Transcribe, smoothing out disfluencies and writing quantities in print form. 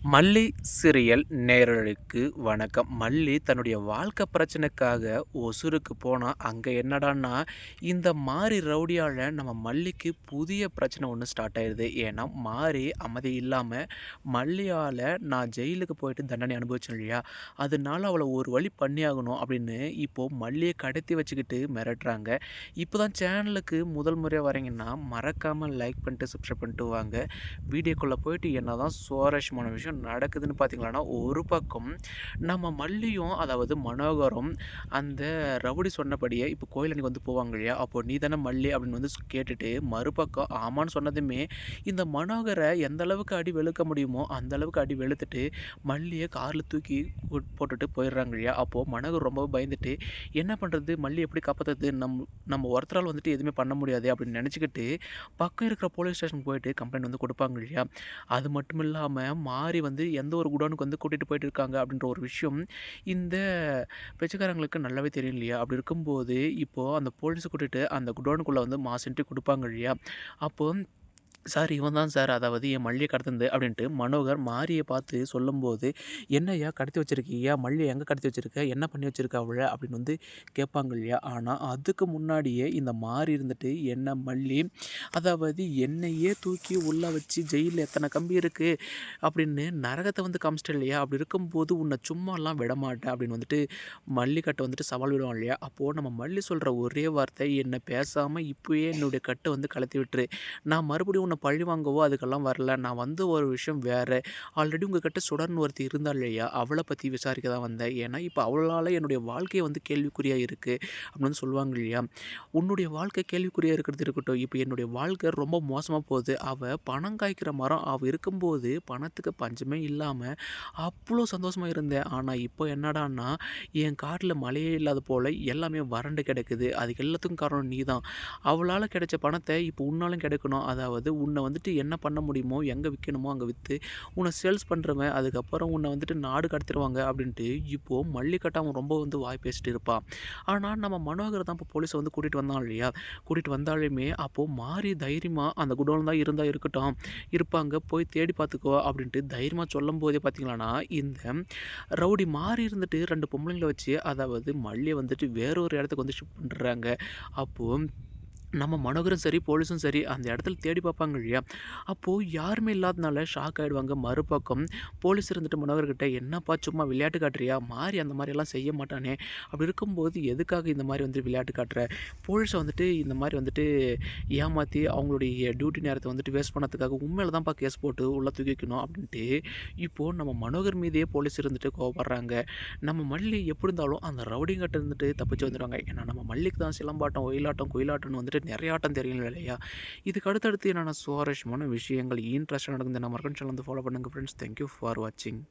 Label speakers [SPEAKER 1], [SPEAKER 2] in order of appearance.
[SPEAKER 1] மல்லி சீரியல் நேயர்களுக்கு வணக்கம். மல்லி தன்னுடைய வாழ்க்கை பிரச்சனைக்காக ஒசூருக்கு போனா, அங்க என்னடான்னா, இந்த மாரி ரவுடியால நம்ம மல்லிக்கு புதிய பிரச்சனை ஒண்ணு ஸ்டார்ட் ஆயிருது. ஏன்னா, மாரி அமைதி இல்லாம மல்லியால நான் ஜெயிலுக்கு போயிட்டு தண்டனை அனுபவிச்சேன் இல்லையா? அதனால அவள ஒரு வழி பண்ணியாகணும் அப்படின்னு இப்போ மல்லிய கடத்தி வச்சுக்கிட்டு மிரட்டுறாங்க. இப்போ தான் சேனலுக்கு முதல் முறையா வரீங்கன்னா, மறக்காம லைக் பண்ணிட்டு, சப்ஸ்கிரைப் பண்ணிட்டு வாங்க. வீடியோக்குள்ள போயிட்டு என்னதான் சுவாரஸ்யமான விஷயம் நடக்குதுன்னு பார்த்தீங்களான்னா, ஒரு பக்கம் நம்ம மல்லியும், அதாவது மனோகரும் அந்த ரவுடி சொன்னபடியே இப்போ கோயில் அன்னைக்கு வந்து போவாங்க இல்லையா? அப்போ "நீ தானே மல்லி" அப்படின்னு வந்து கேட்டுட்டு, மறுபக்கம் ஆமான்னு சொன்னதுமே, இந்த மனோகர எந்த அளவுக்கு அடி வெளுக்க முடியுமோ, அந்த அளவுக்கு அடி வெளுத்துட்டு, மல்லிய கார்ல தூக்கி போட்டுட்டு போயிடுறாங்க இல்லையா? அப்போ மனோகர் ரொம்ப பயந்துட்டு, என்ன பண்றது? மல்லிய எப்படி காப்பாத்துறது? நம்ம ஒருத்தரால வந்துட்டு எதுவுமே பண்ண முடியாதே அப்படின்னு நெனச்சுக்கிட்டு, பக்கம் இருக்கிற போலீஸ் ஸ்டேஷன் போயிட்டு கம்ப்ளைண்ட் வந்து குடுப்பாங்க இல்லையா? அது மட்டும் இல்லாம மாறி வந்து எந்த ஒரு குடோனுக்கு வந்து கூட்டிட்டு போயிட்டு இருக்காங்க அப்படின்ற ஒரு விஷயம் இந்த பிச்சைக்காரங்களுக்கு நல்லாவே தெரியும் இல்லையா? அப்படி இருக்கும்போது, இப்போ அந்த போலீஸ கூட்டிட்டு அந்த குடோனுக்குள்ள வந்து மாஸ் என்ட்ரி குடுப்பாங்க இல்லையா? அப்போ சார் இவன் தான் சார் அதாவது என் மல்லிய கடத்துனது அப்படின்ட்டு மனோகர் மாரியை பார்த்து சொல்லும்போது, "என்னய்யா கடத்தி வச்சிருக்கீயா? மல்லிய எங்க கடத்தி வச்சிருக்க? என்ன பண்ணி வச்சிருக்க அவள?" அப்படின்னு வந்து கேட்பாங்க இல்லையா? ஆனா அதுக்கு முன்னாடியே இந்த மாரி இருந்துட்டு, "என்ன மல்லி, அதாவது என்னையே தூக்கி உள்ள வச்சு ஜெயில்ல எத்தன கம்பி இருக்கு அப்படின்னு நரகத்த வந்து காமிச்சிட்ட இல்லையா? அப்படி இருக்கும்போது உன்ன சும்மாலாம் விடமாட்டேன்." அப்படின்னு வந்துட்டு மல்லிகட்ட வந்துட்டு சவால் விடுவான் இல்லையா? அப்போ நம்ம மல்லி சொல்ற ஒரே வார்த்தை, "என்ன பேசாம இப்பயே என்னுடைய கட்ட வந்து கழத்தி விட்டுரு. நான் மறுபடியும் உன்ன பழி வாங்கவோ அதுக்கெல்லாம் வரல. நான் வந்த ஒரு விஷயம் வேற. ஆல்ரெடி உங்ககிட்ட சுடர்ன்னு ஒருத்தி இருந்தா இல்லையா? அவள பத்தி விசாரிக்க தான் வந்தேன். ஏன்னா, இப்ப அவளால என்னுடைய வாழ்க்கையே வந்து கேள்விக்குறியா இருக்கு." அப்படின்னு சொல்லுவாங்க இல்லையா? உன்னுடைய வாழ்க்கை கேள்விக்குறியா இருக்கிறது இருக்கட்டும். இப்ப என்னுடைய வாழ்க்கை ரொம்ப மோசமா போகுது. அவ பணம் காய்க்கிற மரம். அவ இருக்கும்போது பணத்துக்கு பஞ்சமே இல்லாம அவ்ளோ சந்தோஷமா இருந்தேன். ஆனா, இப்போ என்னடான்னா, என் காட்டுல மழையே இல்லாத போல எல்லாமே வறண்டு கிடக்குது. அதுக்கு எல்லாத்துக்கும் காரணம் நீ தான். அவளால கிடைச்ச பணத்த இப்போ உன்னாலும் கிடைக்கணும். அதாவது உன்ன வந்துட்டு என்ன பண்ண முடியுமோ, எங்க விக்கணுமோ அங்க வித்து, உன்ன சேல்ஸ் பண்றவன், அதுக்கப்புறம் உன்ன வந்துட்டு நாடு கடத்திருவாங்க அப்படின்ட்டு, இப்போ மல்லிகட்ட அவன் ரொம்ப வந்து வாய் பேசிட்டு இருப்பான். ஆனா, நம்ம மனோகர் தான் இப்போ போலீஸ வந்து கூட்டிட்டு வந்தான் இல்லையா? கூட்டிட்டு வந்தாலுமே, அப்போ மாறி தைரியமா அந்த குடோன்ல தான் இருந்தா இருக்கட்டும், இருப்பாங்க போய் தேடி பார்த்துக்கோ அப்படின்ட்டு தைரியமா சொல்லும்போதே பார்த்தீங்களான்னா, இந்த ரவுடி மாறி இருந்துட்டு 2 பொம்பளைங்கள வச்சு, அதாவது மல்லிய வந்துட்டு வேற ஒரு இடத்துக்கு வந்து ஷிஃப்ட் பண்றாங்க. அப்போ நம்ம மனோகரும் சரி, போலீஸும் சரி அந்த இடத்துல தேடி பார்ப்பாங்க இல்லையா? அப்போ யாருமே இல்லாதனால ஷாக் ஆயிடுவாங்க. மறுபக்கம் போலீஸ் இருந்துட்டு மனோகர்கிட்ட, "என்னப்பா சும்மா விளையாட்டு காட்டுறியா? மாரி அந்த மாரியெல்லாம் செய்ய மாட்டானே! அப்படி இருக்கும்போது எதுக்காக இந்த மாரி வந்து விளையாட்டு காட்டுற? போலீஸ வந்துட்டு இந்த மாரி வந்துட்டு ஏமாத்தி அவங்களுடைய டியூட்டி நேரத்த வந்துட்டு வேஸ்ட் பண்ணதுக்காக உன் மேல தான்ப்பா கேஸ் போட்டு உள்ள தூக்கி வைக்கணும்." அப்படின்ட்டு இப்போ நம்ம மனோகர் மீதயே போலீஸ் இருந்துட்டு கோவப்படுறாங்க. நம்ம மல்லி எப்படி இருந்தாலும் அந்த ரவுடிங்கட்ட இருந்துட்டு தப்பிச்சு வந்துருவாங்க. ஏன்னா நம்ம மல்லிக்கு தான் சிலம்பாட்டம், ஒயிலாட்டம், குயிலாட்டம்னு வந்துட்டு நெறைய ஆட்டம் தெரியும் இல்லையா? இதுக்கு அடுத்தடுத்து என்னென்ன சுவாரஸ்யமான விஷயங்கள், இன்ட்ரெஸ்ட்டா நடக்குது நம்ம மறக்காம சேனல் வந்து ஃபாலோ பண்ணுங்க ஃப்ரெண்ட்ஸ். தேங்க் யூ ஃபார் வாட்சிங்.